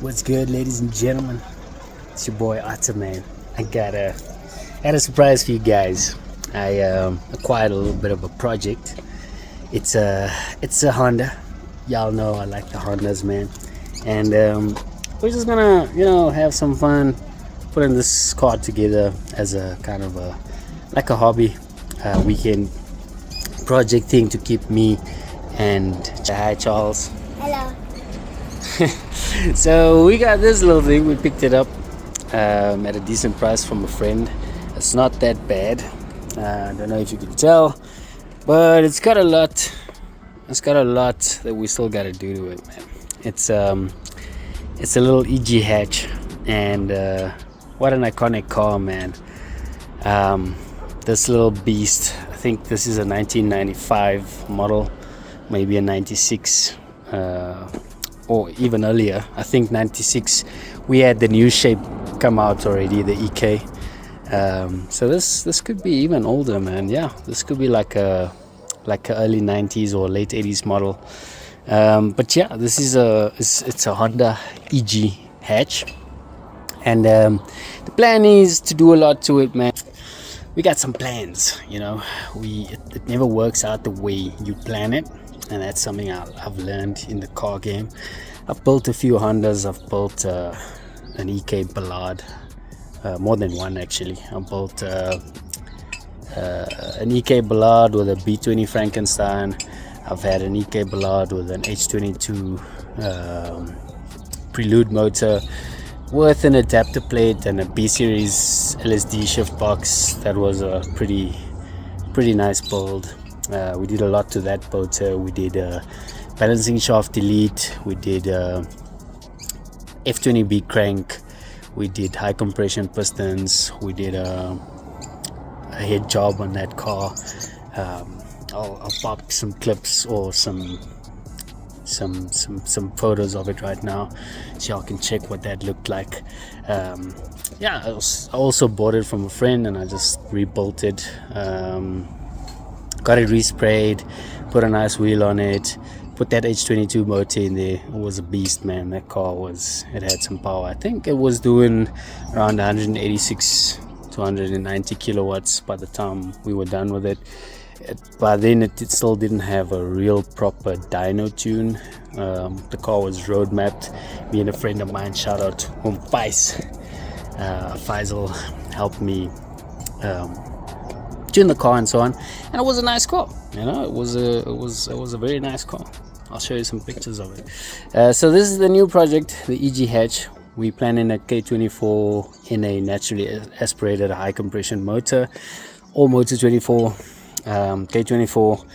What's good, ladies and gentlemen? It's your boy Otta, man. I had a surprise for you guys. I acquired a little bit of a project. It's a Honda. Y'all know I like the Hondas, man. And we're just gonna have some fun putting this car together as a kind of a hobby weekend project thing to keep me and hi Charles. Hello. So we got this little thing. We picked it up at a decent price from a friend. It's not that bad. I don't know if you can tell, but it's got a lot that we still got to do to it, man. It's a little EG hatch, and what an iconic car, man. This little beast, I think this is a 1995 model, maybe a 96, or even earlier. I think 96 we had the new shape come out already, the EK. So this could be even older, man. Yeah, this could be like a early 90s or late 80s model. But yeah, this is it's a Honda EG hatch, and the plan is to do a lot to it, man. We got some plans, it never works out the way you plan it, and that's something I've learned in the car game. I've built a few Hondas. I've built an EK Ballard, more than one actually. I built an EK Ballard with a B20 Frankenstein. I've had an EK Ballard with an H22 Prelude motor with an adapter plate and a B-series LSD shift box. That was a pretty nice build. We did a lot to that motor. We did balancing shaft delete. We did F20B crank. We did high compression pistons. We did a head job on that car. I'll pop some clips or some photos of it right now, so y'all can check what that looked like. I also bought it from a friend, and I just rebuilt it. Got it resprayed, put a nice wheel on it, put that H22 motor in there. It was a beast, man. That car it had some power. I think it was doing around 186 to 190 kilowatts by the time we were done with it. By then it still didn't have a real proper dyno tune. The car was road mapped. Me and a friend of mine, shout out Faisal, helped me tune the car and so on, and it was a nice car. It was a very nice car. I'll show you some pictures of it. So this is the new project, the EG hatch. We planning a K24 in a naturally aspirated high compression motor, or motor 24. K24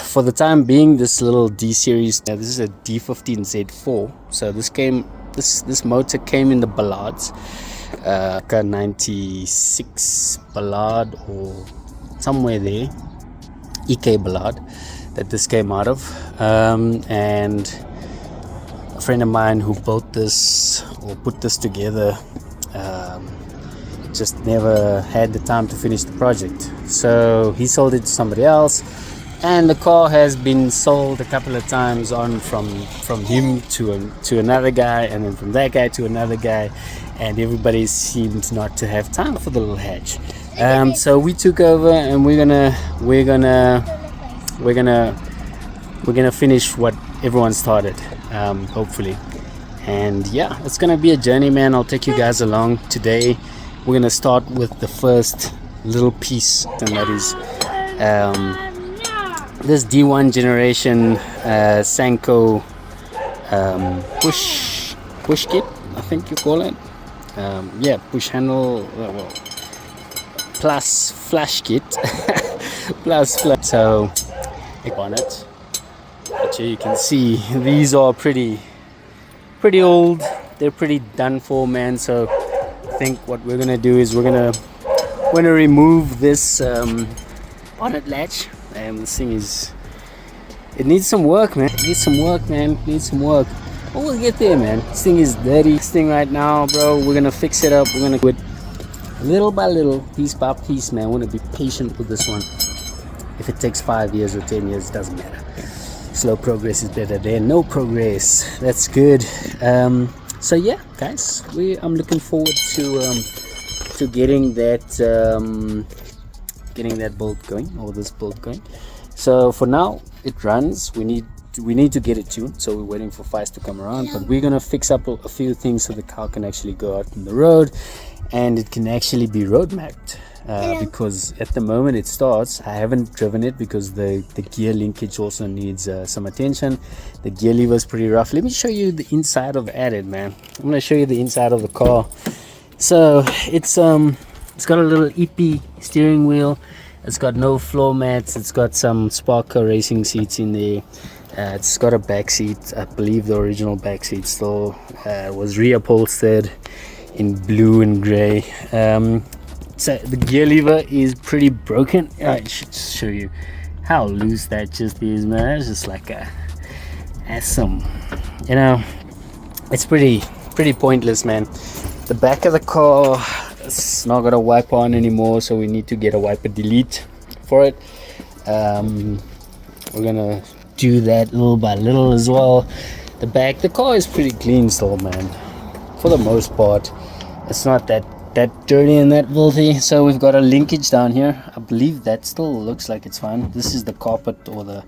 for the time being. This little D series, this is a D15Z4. So this motor came in the Ballards, a 96 Ballard or somewhere there, EK Ballard, that this came out of. And a friend of mine who built this or put this together just never had the time to finish the project, so he sold it to somebody else, and the car has been sold a couple of times on from him to another guy, and then from that guy to another guy, and everybody seemed not to have time for the little hatch. So we took over, and we're gonna finish what everyone started, hopefully. And yeah, it's gonna be a journey, man. I'll take you guys along today. We're gonna start with the first little piece, and that is this D1 generation Sanko push kit, I think you call it. Push handle, plus flash kit. So on it, but you can see these are pretty old. They're pretty done for, man. So I think what we're gonna do is we're gonna remove this bonnet latch, and this thing it needs some work, man. It needs some work. But we'll get there, man. This thing is dirty. This thing right now, bro, we're gonna fix it up. We're gonna do it little by little, piece by piece, man. We're gonna be patient with this one. If it takes 5 years or 10 years, it doesn't matter. slow progress is better than no progress. That's good. So yeah, guys, I'm looking forward to getting that bolt going, or this bolt going. So for now it runs. We need to get it tuned, so we're waiting for Feist to come around, but we're gonna fix up a few things so the car can actually go out on the road and it can actually be road mapped. Because at the moment it starts, I haven't driven it because the gear linkage also needs some attention. The gear lever is pretty rough. Let me show you the inside of it, man. I'm gonna show you the inside of the car. So it's got a little EP steering wheel. It's got no floor mats. It's got some Sparker racing seats in there. It's got a back seat. I believe the original back seat still was reupholstered in blue and gray. So the gear lever is pretty broken. I should show you how loose that just is, man. It's just like some, it's pretty pointless, man. The back of the car, it's not got a wiper on anymore, so we need to get a wiper delete for it. We're gonna do that little by little as well. The car is pretty clean still, man, for the most part. It's not that dirty and that filthy. So we've got a linkage down here. I believe that still looks like it's fine. This is the carpet, or the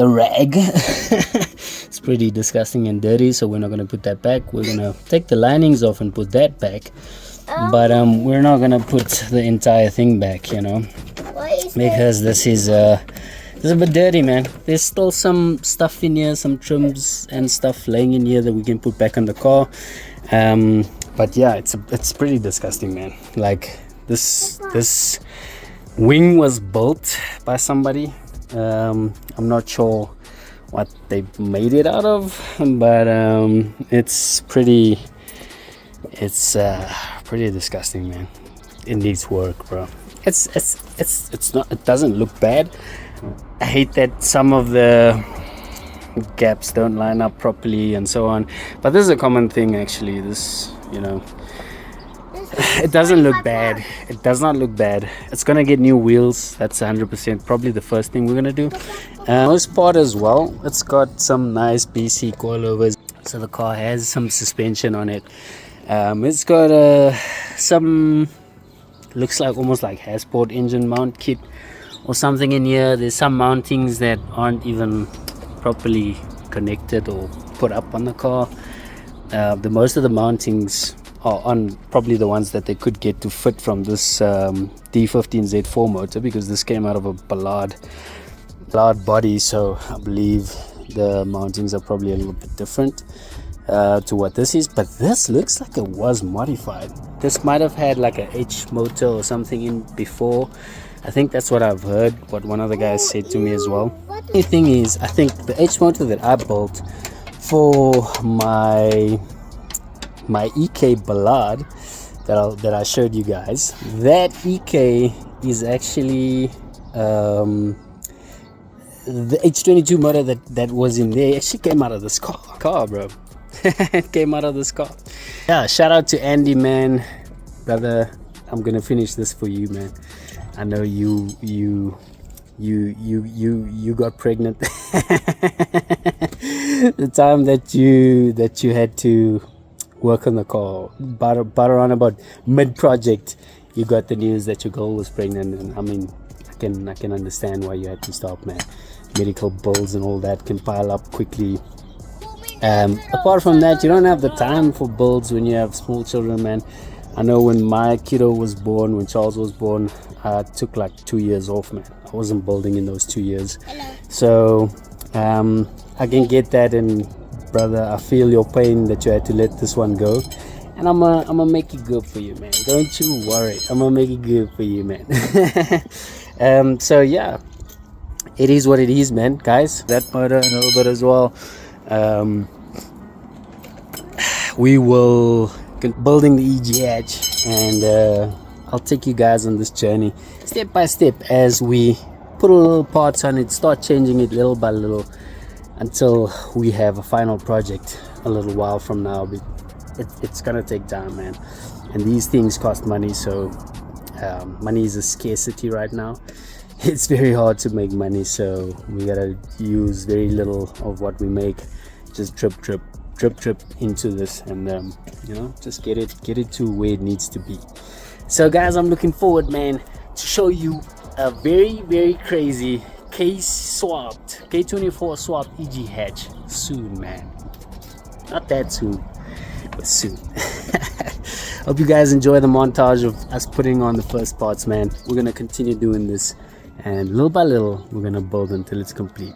rag. It's pretty disgusting and dirty, so we're not going to put that back. We're going to take the linings off and put that back, but we're not going to put the entire thing back, because this is a bit dirty, man. There's still some stuff in here, some trims and stuff laying in here that we can put back on the car. But yeah, it's pretty disgusting, man. Like this wing was built by somebody. I'm not sure what they made it out of, but it's pretty disgusting, man. It needs work, bro. It's not. It doesn't look bad. I hate that some of the gaps don't line up properly and so on, but this is a common thing, actually. This, it doesn't look bad. It does not look bad. It's gonna get new wheels. That's 100% probably the first thing we're gonna do. Most part as well, it's got some nice BC coilovers, so the car has some suspension on it. It's got some, looks like almost like Hasport engine mount kit or something in here. There's some mountings that aren't even properly connected or put up on the car. The most of the mountings are on probably the ones that they could get to fit from this D15Z4 motor, because this came out of a Ballard body, so I believe the mountings are probably a little bit different to what this is. But this looks like it was modified. This might have had like a H motor or something in before. I think that's what I've heard, what one of the guys said to me as well. The thing is, I think the H motor that I built for my EK Ballard that I showed you guys, that EK is actually the H22 motor that was in there actually came out of this car, bro. It came out of this car. Yeah, shout out to Andy, man, brother. I'm gonna finish this for you, man. I know you got pregnant the time that you had to work on the car, but around about mid-project you got the news that your girl was pregnant. And I mean, I can understand why you had to stop, man. Medical bills and all that can pile up quickly. Apart from that, you don't have the time for builds when you have small children, man. I know when my kiddo was born, when Charles was born, I took like 2 years off, man. I wasn't building in those 2 years. So I can get that, and brother, I feel your pain that you had to let this one go, and I'm gonna make it good for you, man. Don't you worry, I'm gonna make it good for you, man. So yeah, it is what it is, man, guys. That motor and a little bit as well. We will building the EGH, and I'll take you guys on this journey step by step as we put a little parts on it, start changing it little by little until we have a final project a little while from now. It's gonna take time, man, and these things cost money. So money is a scarcity right now, it's very hard to make money, so we gotta use very little of what we make. Just drip into this, and you know, just get it to where it needs to be. So guys, I'm looking forward, man, to show you a very crazy case swapped K24 swapped EG hatch soon, man. Not that soon, but soon. Hope you guys enjoy the montage of us putting on the first parts, man. We're gonna continue doing this, and little by little we're gonna build until it's complete.